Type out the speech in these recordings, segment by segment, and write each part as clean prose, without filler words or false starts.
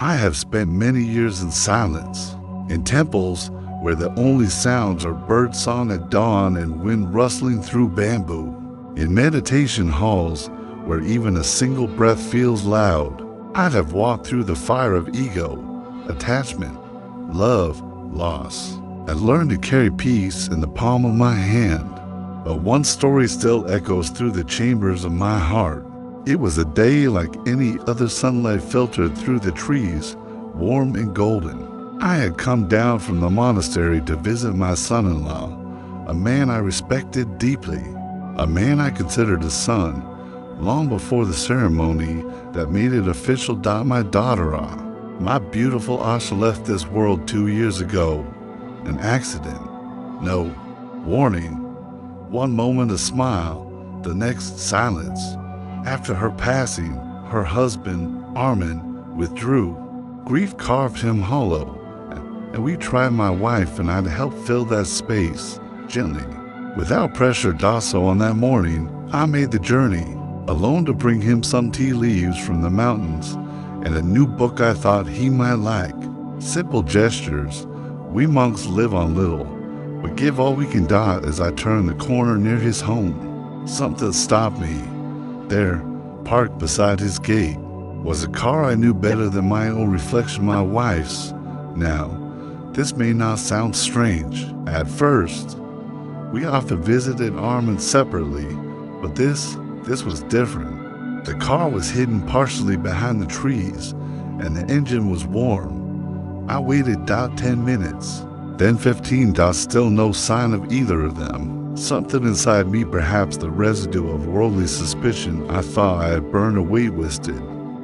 I have spent many years in silence, in temples where the only sounds are bird song at dawn and wind rustling through bamboo, in meditation halls where even a single breath feels loud. I have walked through the fire of ego, attachment, love, loss, and learned to carry peace in the palm of my hand. But one story still echoes through the chambers of my heart. It was a day like any other, sunlight filtered through the trees, warm and golden. I had come down from the monastery to visit my son-in-law, a man I respected deeply, a man I considered a son, long before the ceremony that made it official. My daughter, my beautiful Asha, left this world 2 years ago. An accident. No warning. One moment a smile, the next silence. After her passing, her husband, Armin, withdrew. Grief carved him hollow, and we tried, my wife and I, to help fill that space, gently. Without pressure, so on that morning, I made the journey, alone, to bring him some tea leaves from the mountains and a new book I thought he might like. Simple gestures. We monks live on little, but give all we can. As I turned the corner near his home, something stopped me. There, parked beside his gate, was a car I knew better than my own reflection, my wife's. Now, this may not sound strange. At first, we often visited Armin separately, but this was different. The car was hidden partially behind the trees, and the engine was warm. I waited 10 minutes, then 15. Still no sign of either of them. Something inside me, perhaps the residue of worldly suspicion I thought I had burned away, wasted.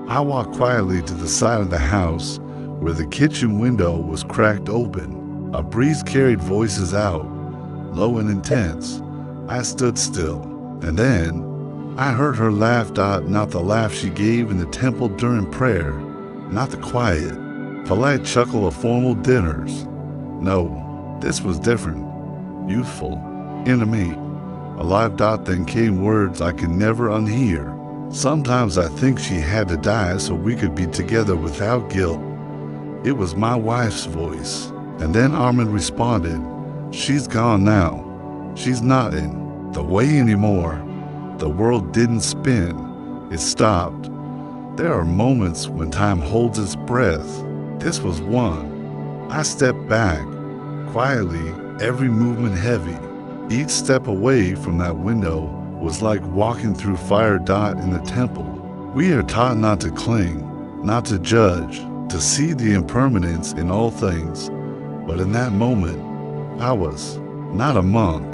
I walked quietly to the side of the house where the kitchen window was cracked open. A breeze carried voices out, low and intense. I stood still, and then I heard her laugh. Not the laugh she gave in the temple during prayer, not the quiet, polite chuckle of formal dinners. No, this was different, youthful, intimate, alive. Then came words I could never unhear. Sometimes I think she had to die so we could be together without guilt. It was my wife's voice. And then Armin responded, "She's gone now. She's not in the way anymore." The world didn't spin. It stopped. There are moments when time holds its breath. This was one. I stepped back, quietly, every movement heavy. Each step away from that window was like walking through fire. In the temple, we are taught not to cling, not to judge, to see the impermanence in all things. But in that moment, I was not a monk.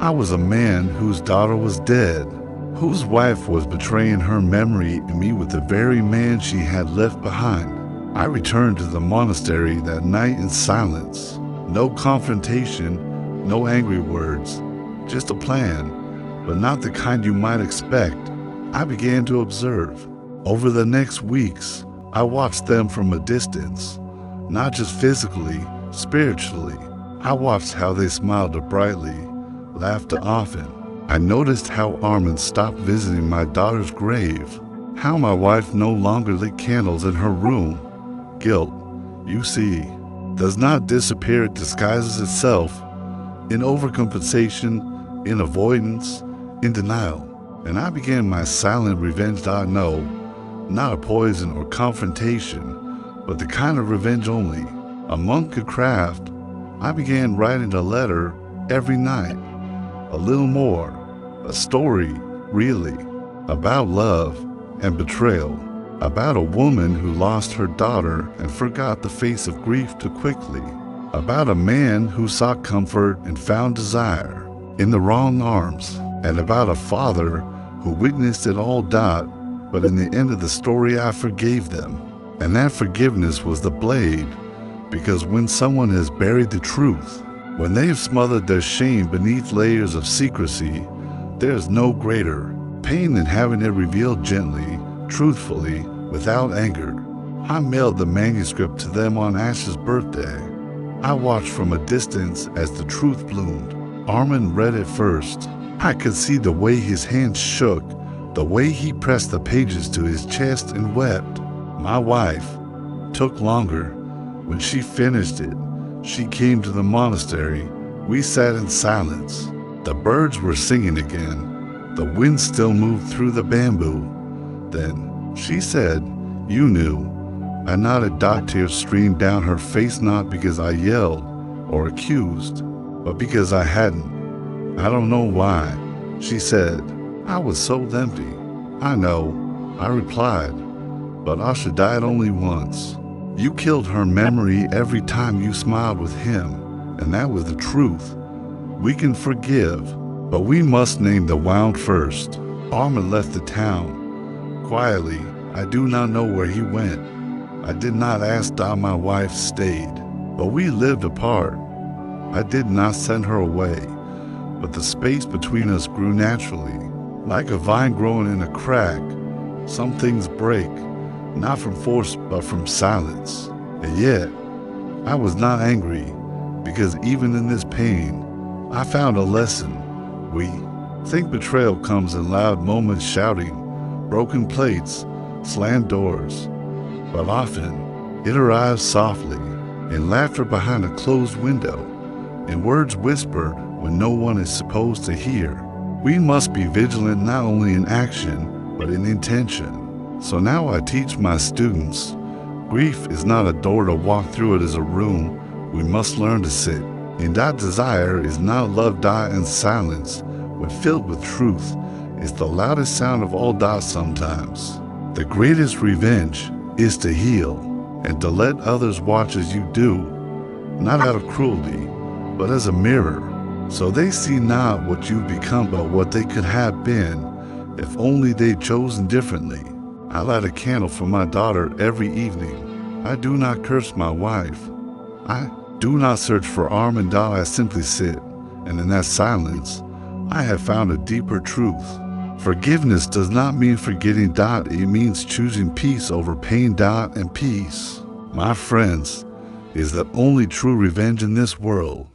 I was a man whose daughter was dead, whose wife was betraying her memory and me with the very man she had left behind. I returned to the monastery that night in silence. No confrontation, no angry words, just a plan, but not the kind you might expect. I began to observe. Over the next weeks, I watched them from a distance, not just physically, spiritually. I watched how they smiled brightly, laughed often. I noticed how Armin stopped visiting my daughter's grave, how my wife no longer lit candles in her room. Guilt, you see, does not disappear. It disguises itself in overcompensation, in avoidance, in denial. And I began my silent revenge. No, not a poison or confrontation, but the kind of revenge only a monk could craft. I began writing a letter every night, a little more, a story, really, about love and betrayal, about a woman who lost her daughter and forgot the face of grief too quickly, about a man who sought comfort and found desire in the wrong arms, and about a father who witnessed it all. But in the end of the story, I forgave them, and that forgiveness was the blade, because when someone has buried the truth, when they've smothered their shame beneath layers of secrecy, there's no greater pain than having it revealed gently, truthfully, without anger. I mailed the manuscript to them on Ash's birthday. I watched from a distance as the truth bloomed. Armin read it first. I could see the way his hands shook, the way he pressed the pages to his chest and wept. My wife, took longer. When she finished it, she came to the monastery. We sat in silence. The birds were singing again. The wind still moved through the bamboo. Then she said, "You knew." I nodded. Tears streamed down her face, not because I yelled or accused, but because I hadn't. "I don't know why," she said. "I was so empty." "I know," I replied, "but Asha died only once. You killed her memory every time you smiled with him, and that was the truth. We can forgive, but we must name the wound first." Armin left the town. Quietly, I do not know where he went. I did not ask. My wife stayed, but we lived apart. I did not send her away, but the space between us grew naturally, like a vine growing in a crack. Some things break, not from force, but from silence. And yet, I was not angry, because even in this pain, I found a lesson. We think betrayal comes in loud moments, shouting, broken plates, slammed doors, but often it arrives softly, in laughter behind a closed window, in words whispered when no one is supposed to hear. We must be vigilant not only in action, but in intention. So now I teach my students, grief is not a door to walk through, it is a room we must learn to sit. And that desire is not love. In silence, when filled with truth, is the loudest sound of all. Sometimes the greatest revenge is to heal and to let others watch as you do, not out of cruelty, but as a mirror, so they see not what you've become, but what they could have been if only they'd chosen differently. I light a candle for my daughter every evening. I do not curse my wife. I do not search for Armin. I simply sit, and in that silence, I have found a deeper truth. Forgiveness does not mean forgetting. It means choosing peace over pain. And peace, my friends, is the only true revenge in this world.